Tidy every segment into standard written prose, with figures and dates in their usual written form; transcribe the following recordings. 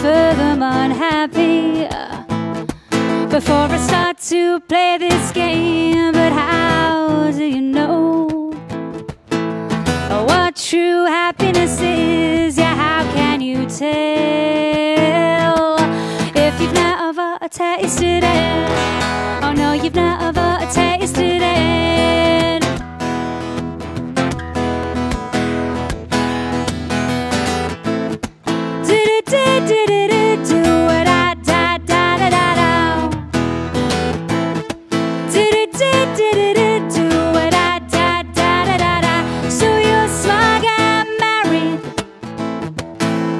them unhappy before I start to play this game. But how do you know what true happiness is? Yeah, how can you tell if you've never tasted it? Oh no, you've never tasted it. Do what I da da da da da. Do what I da da da da da. So you're smug and married.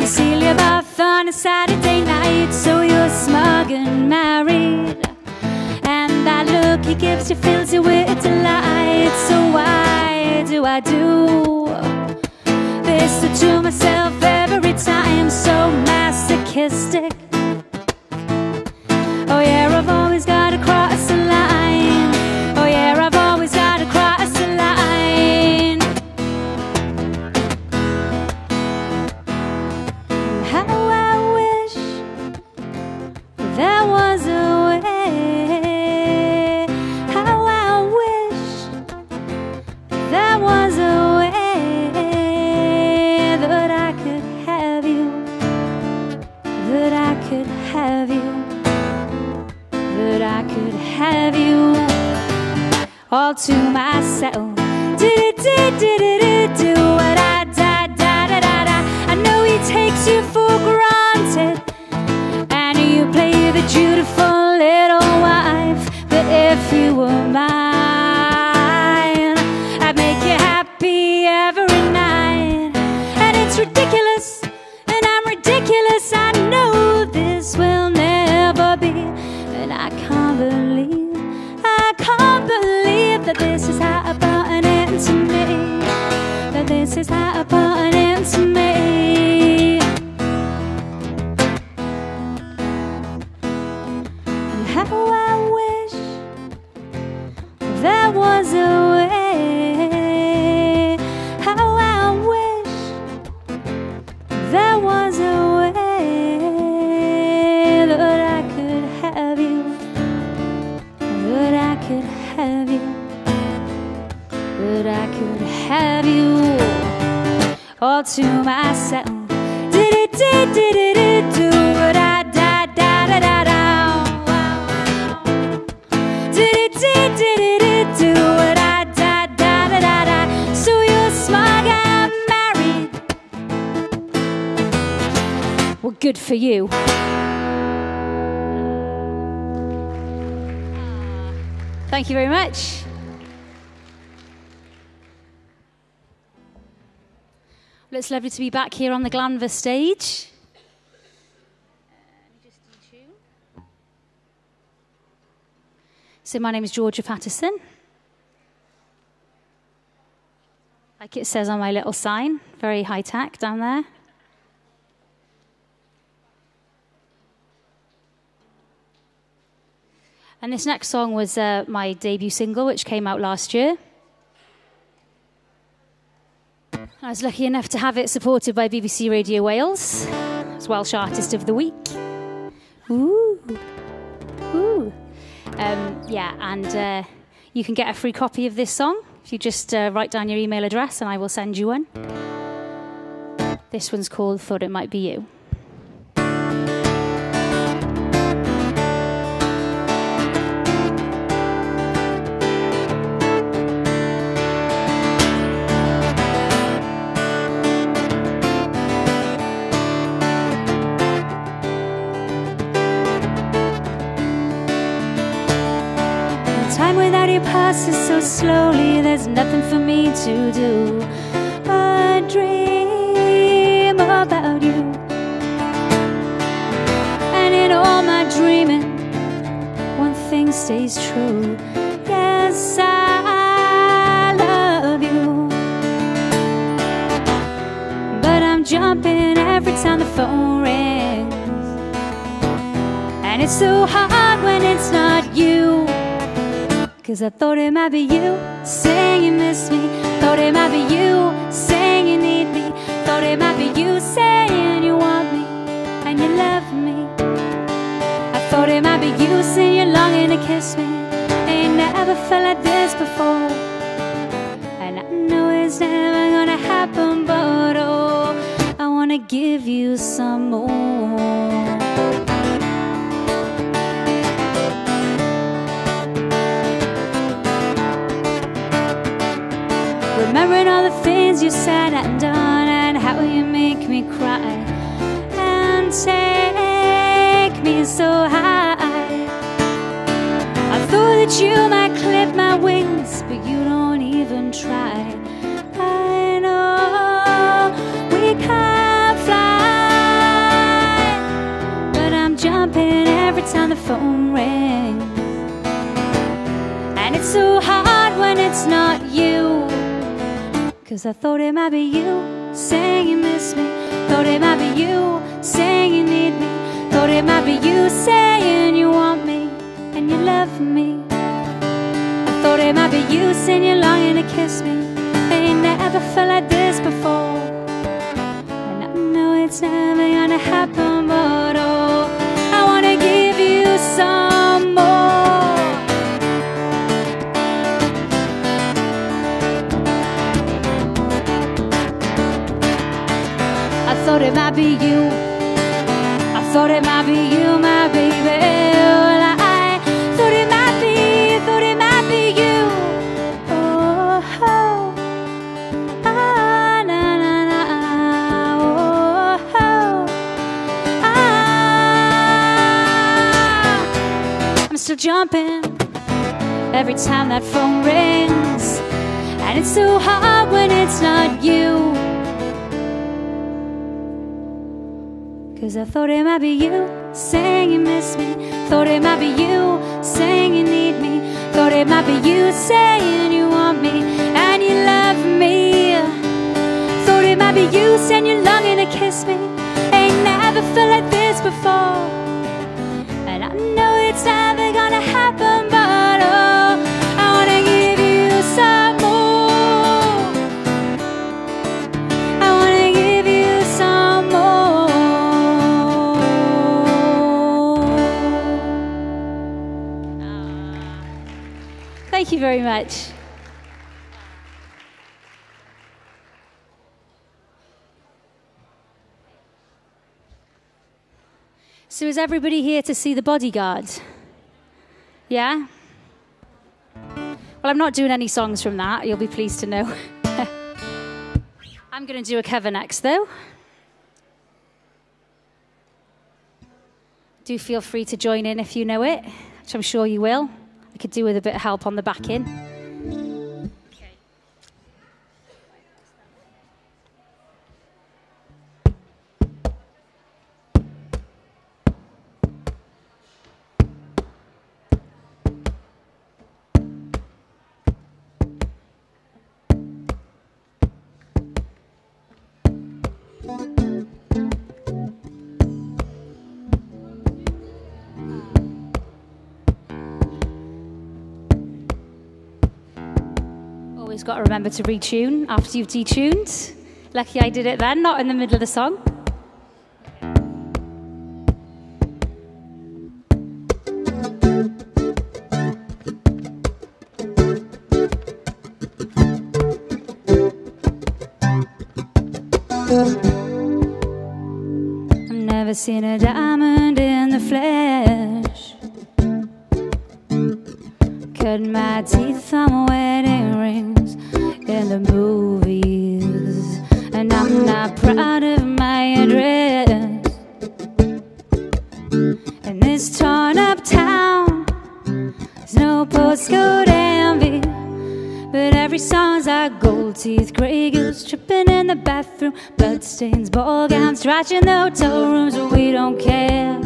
You seal your bath on a Saturday night. So you're smug and married, and that look he gives you fills you with delight. So why do I do this to myself every time? So masochistic. Oh yeah, I've always got to cross the line. Oh yeah, I've always got to cross the line. How I wish there was a way. How I wish there was a way that I could have you, that I could have you, that I could have you all to myself. Do what I da da da da da. I know he takes you for granted, and you play the dutiful little wife. But if you were mine, I'd make you happy every night. And it's ridiculous, and I'm ridiculous. I know this will never be, and I can't believe that this is happening to me, that this is happening to me. And how I wish there was a way. How I wish there was a way that I could have you, that I could have you, that I could have you all to myself. Do what I da da da da da. Do what I da da da da da. So you're smug and married. Well, good for you. Thank you very much. Well, it's lovely to be back here on the Glanver stage. So my name is Georgia Patterson. Like it says on my little sign, very high-tech down there. And this next song was my debut single, which came out last year. I was lucky enough to have it supported by BBC Radio Wales as Welsh Artist of the Week. Ooh. Ooh. Yeah, and you can get a free copy of this song if you just write down your email address and I will send you one. This one's called Thought It Might Be You. Time without you passes so slowly, there's nothing for me to do but dream about you. And in all my dreaming, one thing stays true. Yes, I love you. But I'm jumping every time the phone rings, and it's so hard when it's not you. 'Cause I thought it might be you saying you miss me. Thought it might be you saying you need me. Thought it might be you saying you want me and you love be you saying you're longing to kiss me. Ain't never felt like this before, and I know it's never gonna happen, but oh, I wanna give you some more. Remembering all the things you said and done, and how you make me cry and take me so high. I thought that you might clip my wings, but you don't even try. I know we can't fly, but I'm jumping every time the phone rings, and it's so hard when it's not you. 'Cause I thought it might be you saying you miss me. Thought it might be you saying you need me. Thought it might be you saying you want me and you love me. I thought it might be you saying you're longing to kiss me. Ain't never felt like this before, and I know it's never gonna happen, but oh, I wanna give you some more. I thought it might be you. I thought it might be you, my baby. Well, I thought it might be you. Oh, oh, ah, na, na, na, oh, oh, ah. I'm still jumping every time that phone rings, and it's so hard when it's not you. 'Cause I thought it might be you saying you miss me. Thought it might be you saying you need me. Thought it might be you saying you want me and you love me. Thought it might be you saying you're longing to kiss me. Ain't never felt like this before, and I know it's never gonna happen, but oh, I wanna give you some more. I wanna give you some more. Thank you very much. So is everybody here to see The Bodyguard? Yeah? Well, I'm not doing any songs from that, you'll be pleased to know. I'm going to do a cover next, though. Do feel free to join in if you know it, which I'm sure you will. I could do with a bit of help on the back in. Always got to remember to retune after you've detuned. Lucky I did it then, not in the middle of the song. I've never seen a diamond in the flesh. Cut my teeth on wedding rings in the movies, and I'm not proud of my address. In this torn up town, there's no postcode envy, but every song's like gold teeth, grey goose tripping in the bathroom, bloodstains, ball gowns, trashing the hotel rooms, but we don't care.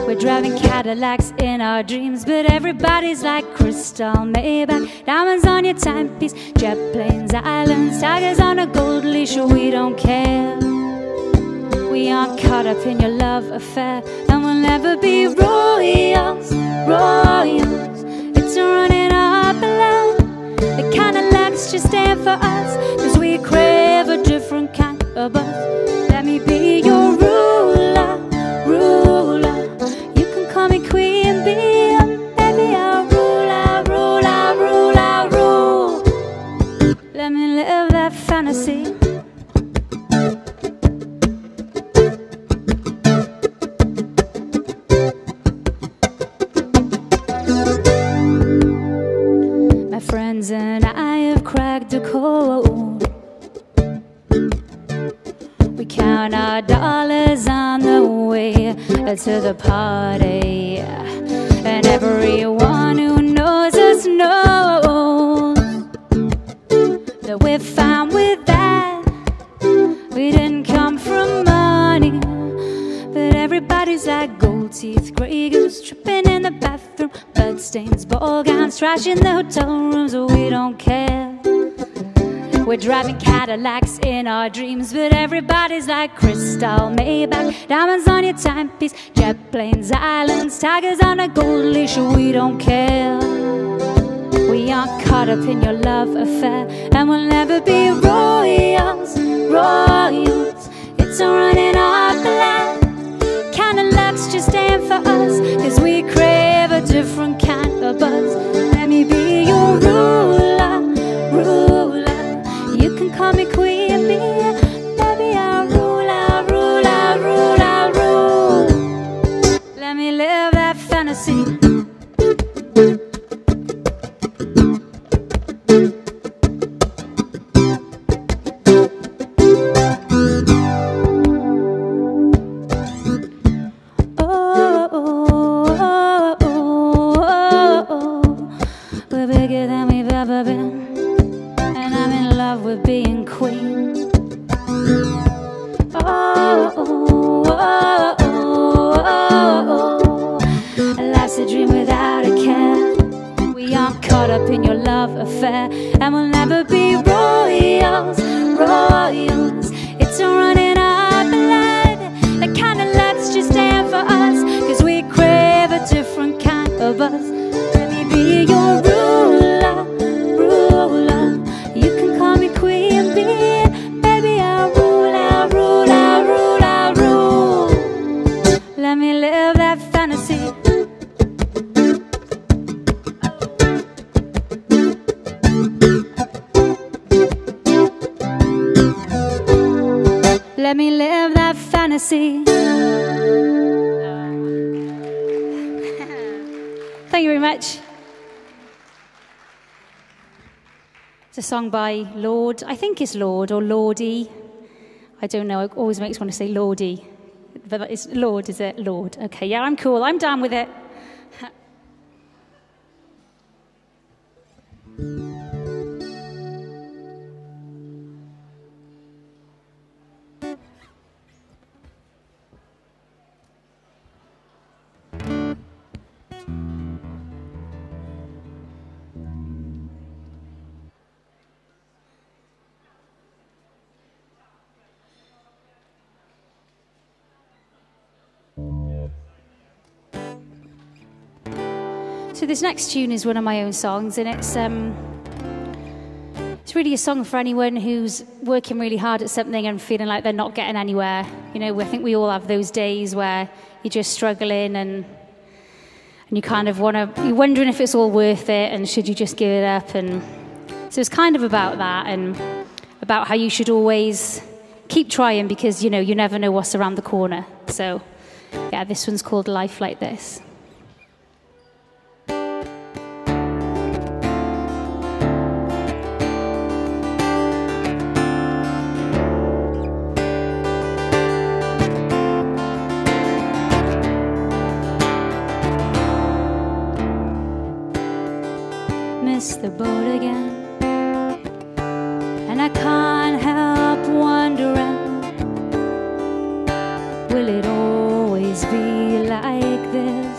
We're driving Cadillacs in our dreams, but everybody's like Crystal Maybach, diamonds on your timepiece, jet planes, islands, tigers on a gold leash, we don't care. We aren't caught up in your love affair, and we'll never be royals, royals. It's running up alone. The kind of luck's just ain't for us, 'cause we crave a different kind of buzz. Let me be your ruler, ruler. You can call me queen. and our dollars on the way to the party. And everyone who knows us knows that we're fine with that. We didn't come from money, but everybody's like gold teeth, grey goose, tripping in the bathroom, bloodstains, ball gowns, trash in the hotel rooms. We don't care. We're driving Cadillacs in our dreams, but everybody's like crystal, Maybach, diamonds on your timepiece, jet planes, islands, tigers on a gold leash. We don't care. We aren't caught up in your love affair, and we'll never be royals, royals. It's a running off the land. Cadillac's just stand for us, 'cause we crave a different kind of buzz. Let me be your ruler, ruler. You can call me queen bee, baby, I'll rule, I'll rule, I'll rule, I'll rule. Let me live that fantasy. Oh, oh, oh, oh, oh. We're bigger than we've ever been, and I'm in love with being queen. Oh, oh, oh, oh, oh, oh. Life's a dream without a care. We aren't caught up in your love affair, and we'll never be royals, royals. It's a running up the line. The kind of let's just stand for us, 'cause we crave a different kind of buzz. Let me be your ruler, ruler. You can call me queen bee, baby, I'll rule, I'll rule, I'll rule, I'll rule. Let me live that fantasy. Let me live that fantasy. Thank you very much. It's a song by Lord. I think it's Lord or Lordy. I don't know. It always makes me want to say Lordy. But it's Lord, is it? Lord. Okay, yeah, I'm cool. I'm down with it. So this next tune is one of my own songs, and it's really a song for anyone who's working really hard at something and feeling like they're not getting anywhere. You know, I think we all have those days where you're just struggling and you kind of you're wondering if it's all worth it and should you just give it up. And so it's kind of about that and about how you should always keep trying, because, you know, you never know what's around the corner. So yeah, this one's called Life Like This. Missed the boat again, and I can't help wondering, will it always be like this?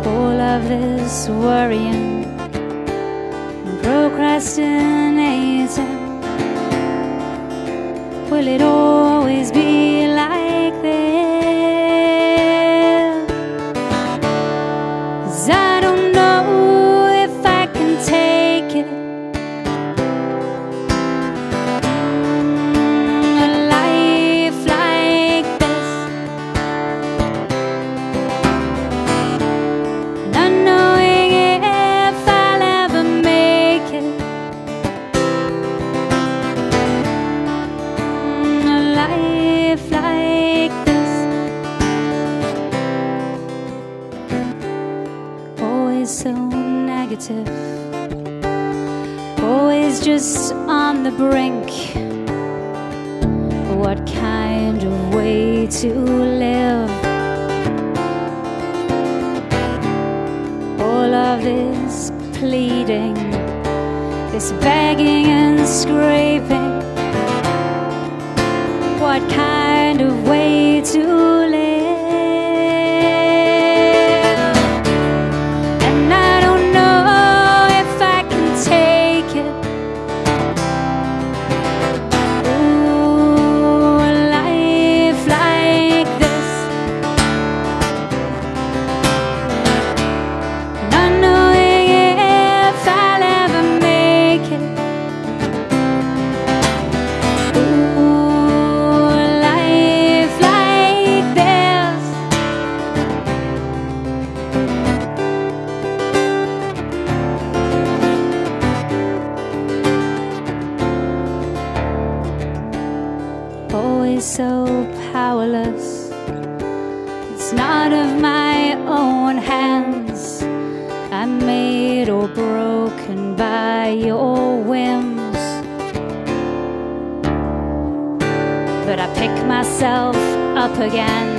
All of this worrying and procrastinating, will it always be like this? I don't know if I can take it. A life like this, not knowing if I'll ever make it. A life like this, always so negative, always just on the brink. way to live. All of this pleading, this begging and scraping, what kind of way to live? And I don't know if I can take it. Ooh, a life like this. Not knowing if I'll ever make it. Ooh, a life like this. Always so powerless. It's not of my own hands. I'm made or broken by your whims. But I pick myself up again.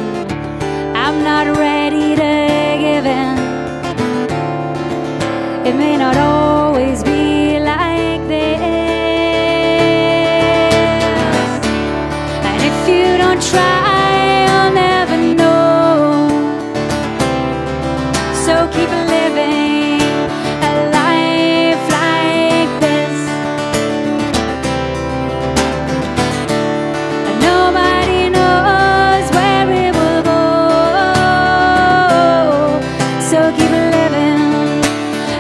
I'm not ready to give in. It may not always be like this. And if you don't try, you'll never know. So keep living a life like this. And nobody knows where it will go. So keep living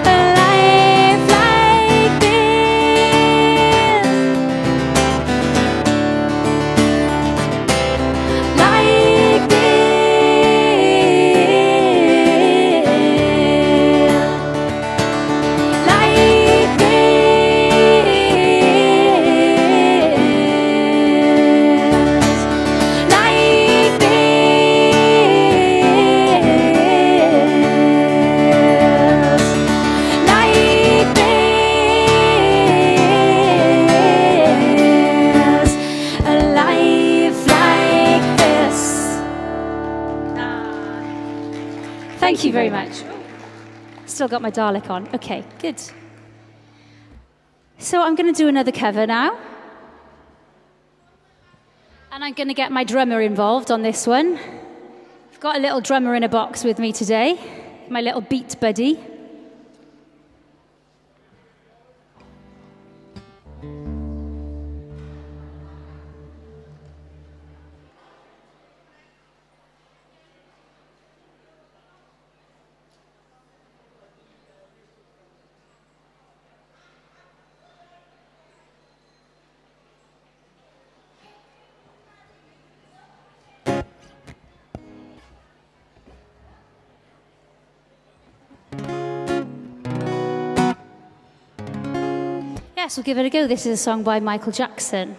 a life like this. Like this. Like this. Like this. Like this. A life like this. Thank you very much. Still got my Dalek on. Okay, good. So I'm going to do another cover now. And I'm going to get my drummer involved on this one. I've got a little drummer in a box with me today, my little beat buddy. Yes, we'll give it a go. This is a song by Michael Jackson.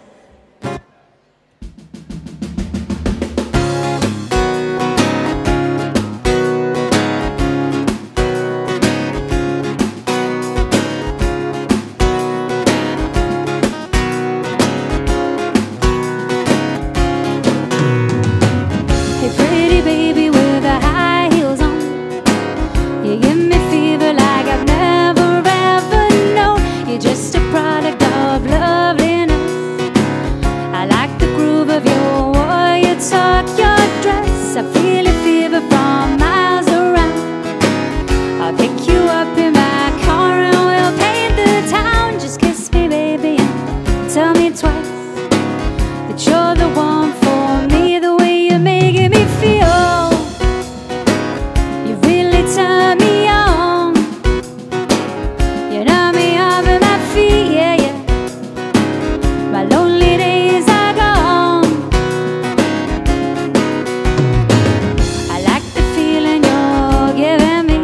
Hey, pretty baby with the high heels on, you give me fever like I've never ever known. You're just a product of loveliness. I like the groove of your warrior talk, your dress. I feel a fever from miles around. I'll pick you up in my car and we'll paint the town. Just kiss me, baby, and tell me twice that you're the one for me. The way you're making me feel, you really turn me on. You know me off of my feet, yeah, yeah. My lonely days are gone. I like the feeling you're giving me.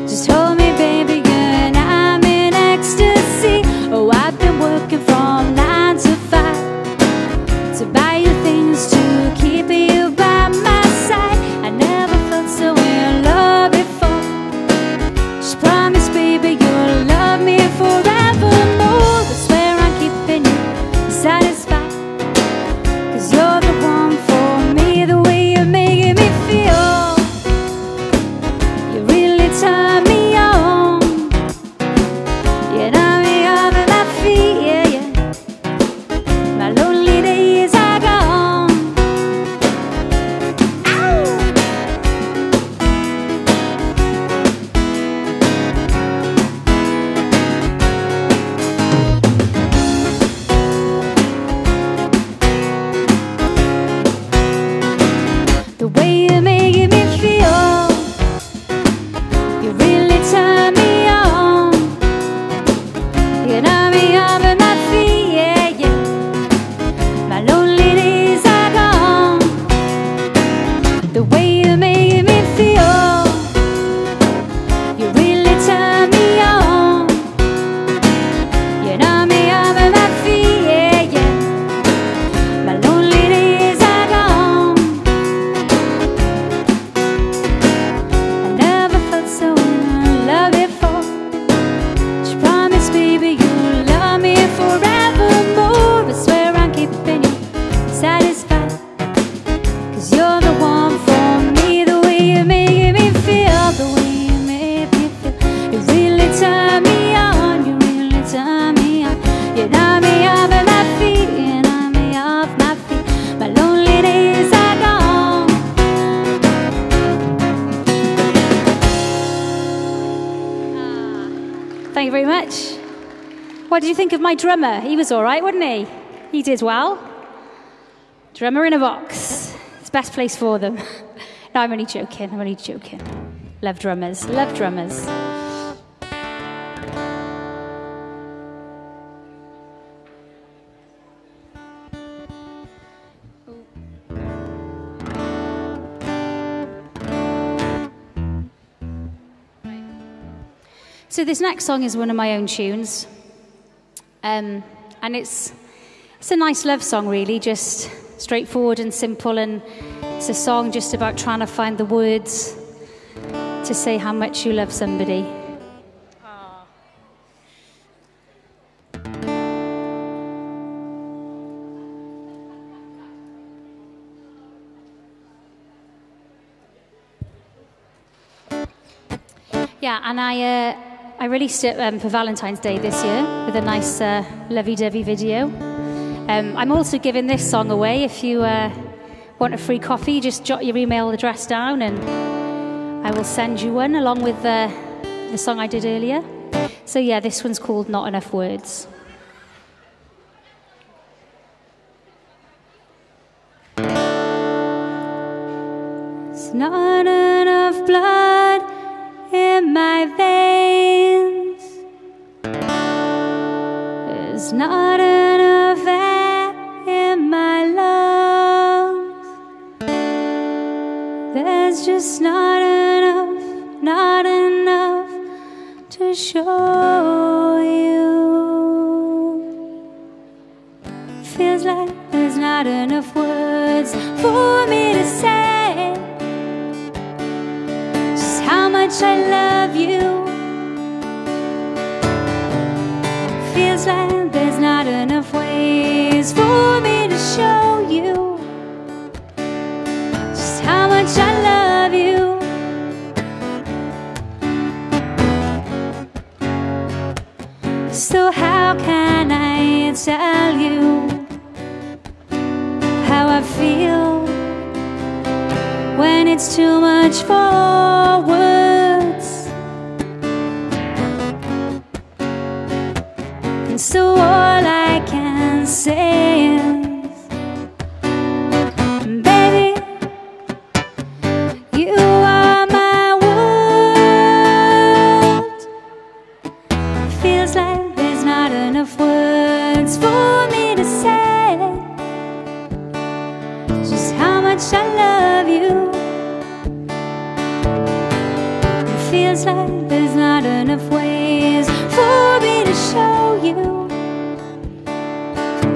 Just hold me, baby, girl, and I'm in ecstasy. Oh, I've been working from 9 to 5 to buy you things to keep you by my side. I never felt so in love before. Just promise, baby, you'll love me forevermore. That's where I'm keeping you satisfied, 'cause you're the one Thank you very much. What did you think of my drummer? He was all right, wasn't he? He did well. Drummer in a box. It's the best place for them. No, I'm only joking. I'm only joking. Love drummers. Love drummers. So this next song is one of my own tunes, and it's a nice love song, really, just straightforward and simple, and it's a song just about trying to find the words to say how much you love somebody. Yeah, and I released it for Valentine's Day this year with a nice lovey-dovey video. I'm also giving this song away. If you want a free coffee, just jot your email address down and I will send you one along with the song I did earlier. So yeah, this one's called Not Enough Words. It's not enough blood in my veins. There's not enough air in my lungs. There's just not enough to show you. Feels like there's not enough words for me to say just how much I love you. Feels like there's not enough ways for me to show you just how much I love you. So how can I tell you how I feel when it's too much for words? And so all I can say is, baby, you are my world. Feels like there's not enough words for me to say just how much I love you. It feels like there's not enough ways for me to show you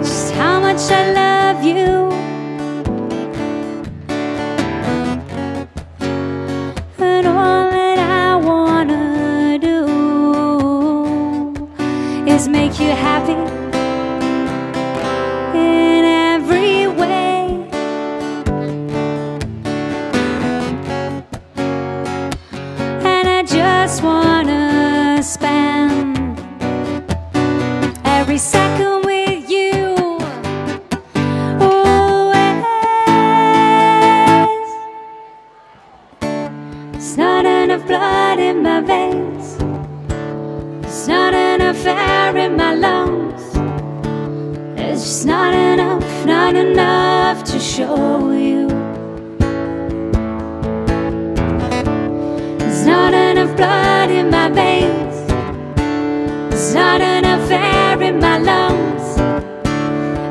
just how much I love you. And all that I wanna do is make you happy in every way. And I just wanna spend every second with you, always. There's not enough blood in my veins. There's not enough air in my lungs. There's just not enough to show you. There's not enough blood in my veins. There's not enough air in my lungs.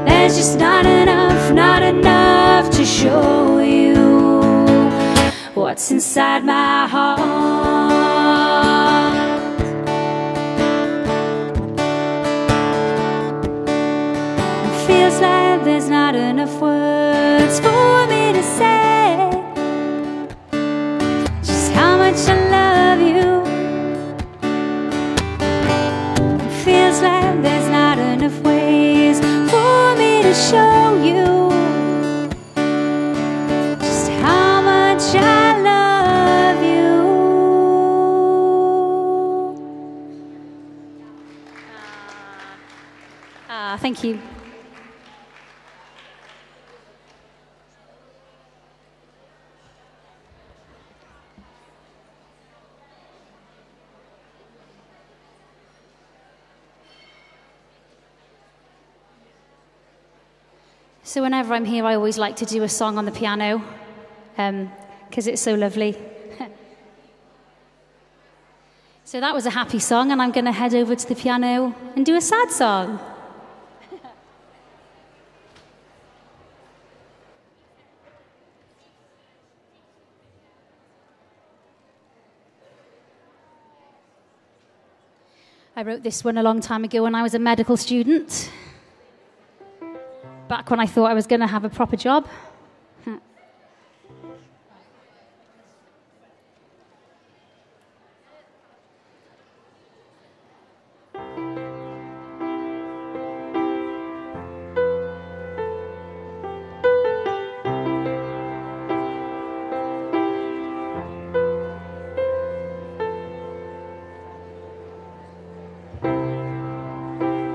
There's just not enough to show you what's inside my heart. It feels like there's not enough words for me to say just how much I love you. It feels like there's not enough ways for me to show you just how much I love you. Thank you. So whenever I'm here, I always like to do a song on the piano, because it's so lovely. So that was a happy song, and I'm going to head over to the piano and do a sad song. I wrote this one a long time ago when I was a medical student, back when I thought I was going to have a proper job.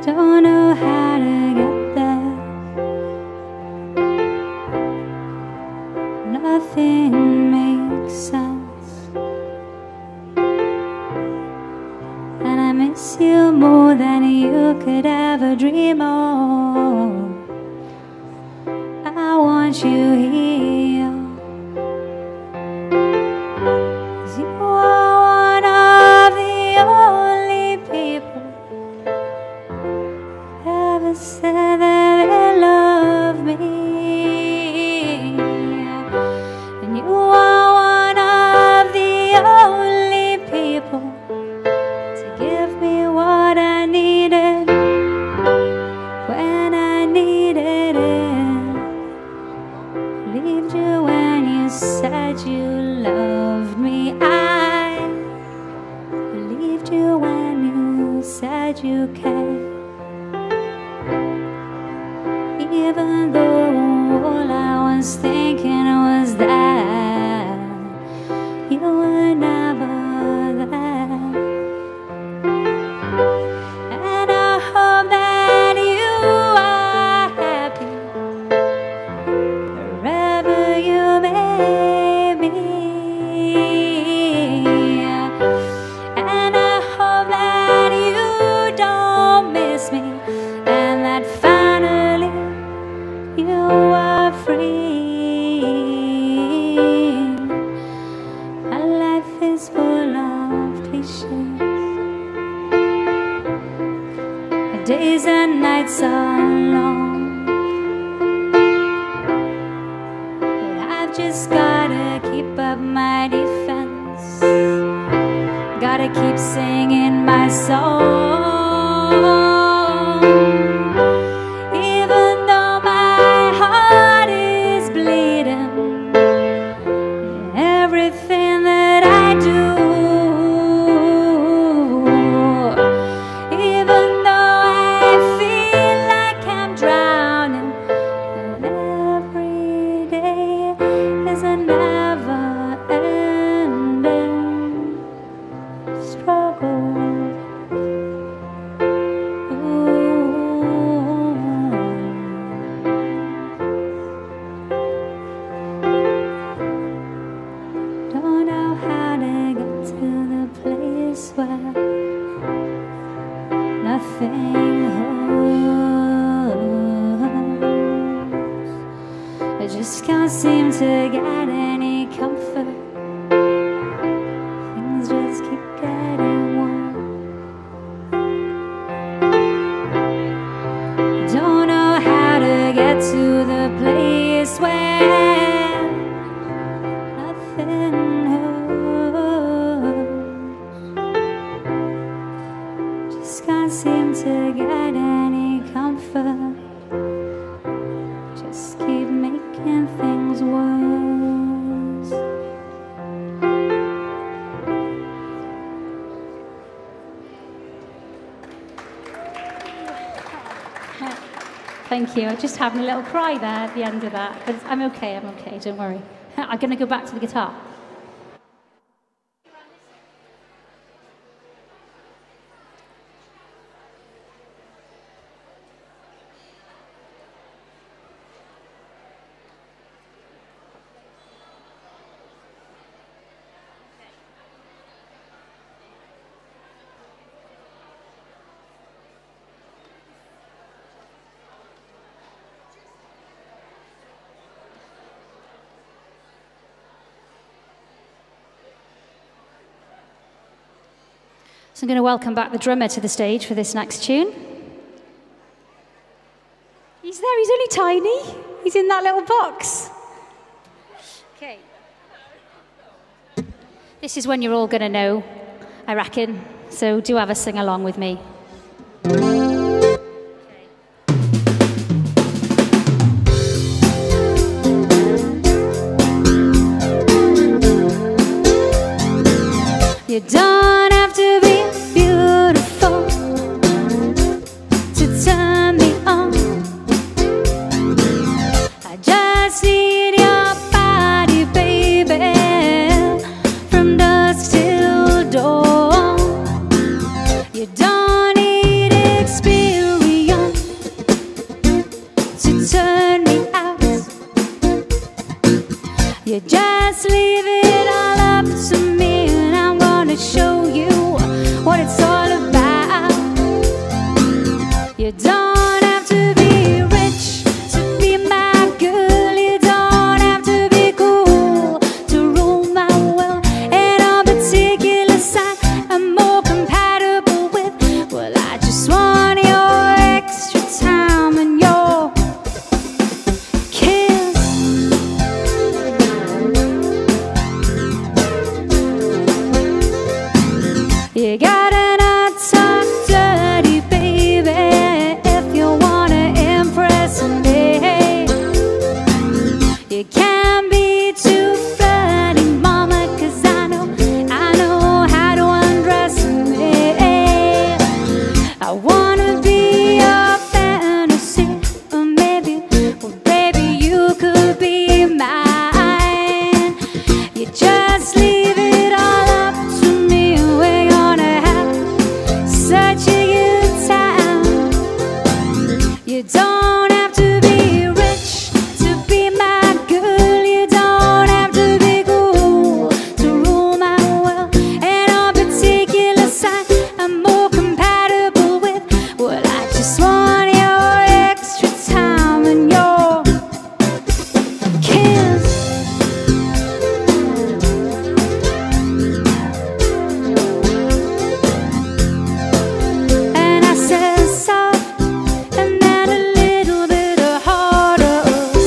Don't know how to get there. Nothing makes sense. And I miss you more than you could ever dream of. I want you here, 'cause you are one of the only people ever said that they love me. And you are one of the only people to give me what I needed when I needed it. Believed you when you said you loved me. I believed you when you said you cared. Even though all I was thinking was that you were never there. And I hope that you are happy wherever you may be. And I hope that you don't miss me, and that finally you are free. My life is full of cliches. My days and nights are long, but I've just gotta keep up my defense. Gotta keep singing my song. Nothing holds. I just can't seem to get any comfort. Things just keep getting worse. Don't know how to get to the place where nothing holds. Just can't seem to get any comfort. Just keep making things worse. Thank you. I'm just having a little cry there at the end of that, but I'm okay, don't worry. I'm going to go back to the guitar. So I'm going to welcome back the drummer to the stage for this next tune. He's there, he's only tiny. He's in that little box. Okay. This is when you're all going to know, I reckon. So do have a sing along with me. You don't have to be beautiful to turn me on. I just need your body, baby, from dusk till dawn. You don't need experience to turn me out. You just leave it all up to me, and I'm gonna show you what it's all about. You don't have to be rich to be my girl. You don't have to be cool to rule my world. And on particular side I'm more compatible with, well, I just want your extra time and your kiss. You gotta not talk dirty, baby, if you wanna impress me. You can't be too flirty, mama, 'cause I know how to undress me. I wanna be your fantasy, or maybe, well, baby, you could be mine. You just leave it all up to me. We're gonna have such a good time. You don't have to be rich to be my girl. You don't have to be cool to rule my world. And on particular side I'm more compatible with, well, I just want your extra time and your kiss. And I said soft, and then a little bit of harder,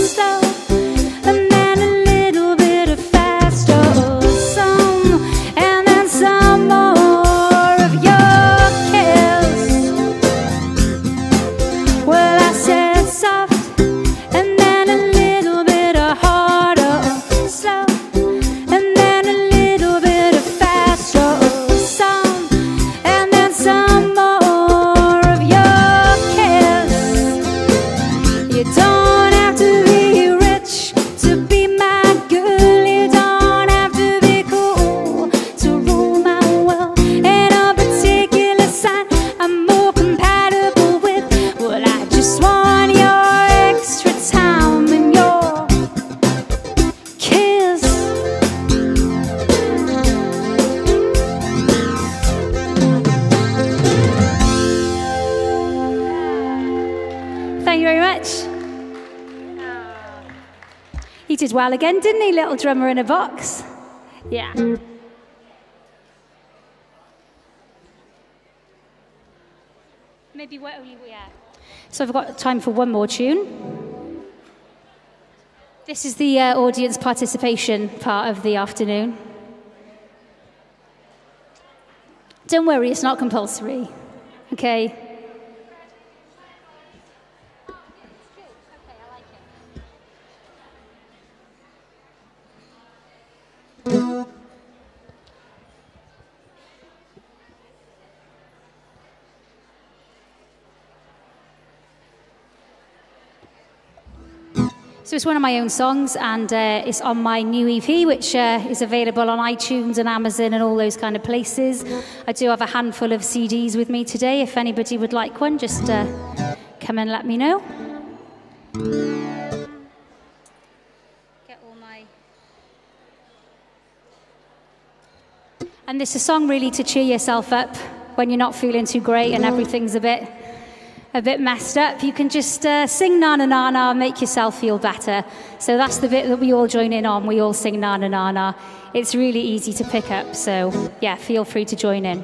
slow, and then a little bit of faster, some, and then some more of your kiss. Well, I said soft, and then a little bit of harder, slow, and then a little bit of faster, some, and then some more of your kiss. You don't have to be rich to be my girl. You don't have to be cool to rule my world. And on particular side I'm more compatible with, well, I just want your extra time and your kiss. Thank you very much. He did well again, didn't he, little drummer in a box? Yeah. Maybe only, yeah. So I've got time for one more tune. This is the audience participation part of the afternoon. Don't worry, it's not compulsory. Okay? So it's one of my own songs, and it's on my new EP, which is available on iTunes and Amazon and all those kind of places. I do have a handful of CDs with me today. If anybody would like one, just come and let me know. Get all my... And this is a song really to cheer yourself up when you're not feeling too great and everything's a bit messed up. You can just sing Na Na Na Na, make yourself feel better. So that's the bit that we all join in on. We all sing Na Na Na Na. It's really easy to pick up, so yeah, feel free to join in.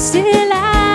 still I